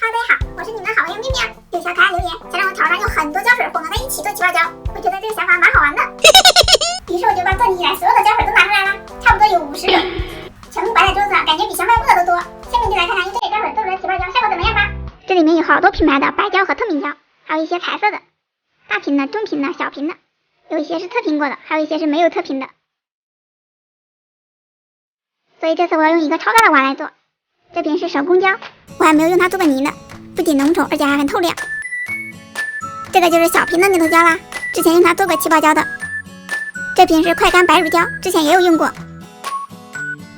大家好，我是你们好朋友咪咪啊。有小可爱留言想让我炒上用很多胶水混合在一起做起泡胶，我觉得这个想法蛮好玩的。于是我就把做起以来所有的胶水都拿出来了，差不多有50种，全部摆在桌子上，感觉比小卖部的都多。下面就来看看用这些胶水做出来的起泡胶效果怎么样吧。这里面有好多品牌的白胶和透明胶，还有一些彩色的，大瓶的、中瓶的、小瓶的，有一些是测评过的，还有一些是没有测评的。所以这次我要用一个超大的碗来做。这瓶是手工胶，我还没有用它做过泥呢，不仅浓稠，而且还很透亮。这个就是小瓶的牛头胶啦，之前用它做过气泡胶的。这瓶是快干白乳胶，之前也有用过。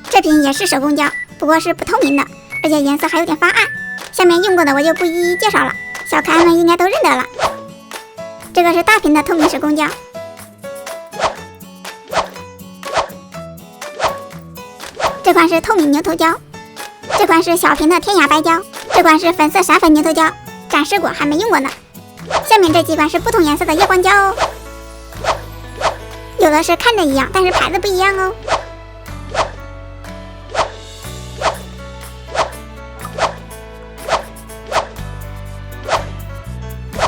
这瓶也是手工胶，不过是不透明的，而且颜色还有点发暗。下面用过的我就不一一介绍了，小可爱们应该都认得了。这个是大瓶的透明手工胶。这款是透明牛头胶，这款是小瓶的天涯白胶，这款是粉色闪粉牛头胶，展示过还没用过呢。下面这几款是不同颜色的夜光胶哦，有的是看着一样，但是牌子不一样哦。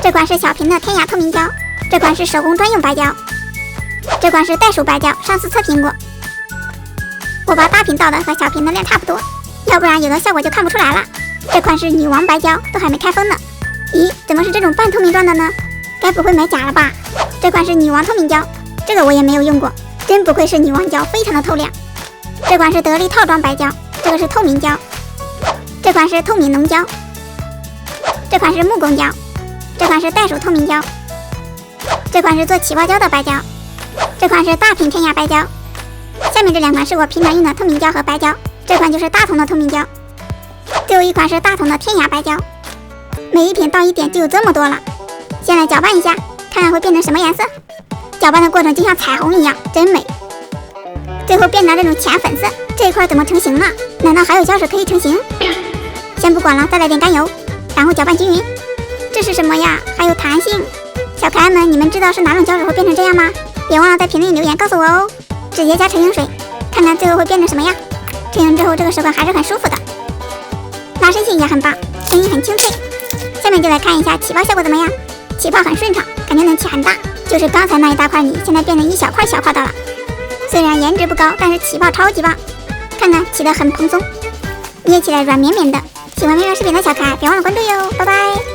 这款是小瓶的天涯透明胶，这款是手工专用白胶，这款是袋鼠白胶，上次测评过。我把大瓶倒的和小瓶的量差不多，要不然有的效果就看不出来了。这款是女王白胶，都还没开封呢。咦，怎么是这种半透明状的呢？该不会买假了吧？这款是女王透明胶，这个我也没有用过，真不愧是女王胶，非常的透亮。这款是得力套装白胶，这个是透明胶。这款是透明浓胶，这款是木工胶，这款是袋鼠透明胶，这款是做起泡胶的白胶，这款是大瓶天涯白胶。下面这两款是我平常用的透明胶和白胶，这款就是大桶的透明胶，最后一款是大桶的天涯白胶。每一瓶倒一点就有这么多了。先来搅拌一下，看看会变成什么颜色。搅拌的过程就像彩虹一样，真美。最后变成这种浅粉色，这一块怎么成型了？难道还有胶水可以成型？先不管了，再来点甘油，然后搅拌均匀。这是什么呀？还有弹性。小可爱们，你们知道是哪种胶水会变成这样吗？别忘了在评论里留言告诉我哦。直接加成型水，看看最后会变成什么样。成型之后，这个手感还是很舒服的，拉伸性也很棒，声音很清脆。下面就来看一下起泡效果怎么样。起泡很顺畅，感觉能起很大，就是刚才那一大块泥，现在变成一小块小块的了。虽然颜值不高，但是起泡超级棒，看看起得很蓬松，捏起来软绵绵的。喜欢咪咪视频的小可爱，别忘了关注哟，拜拜。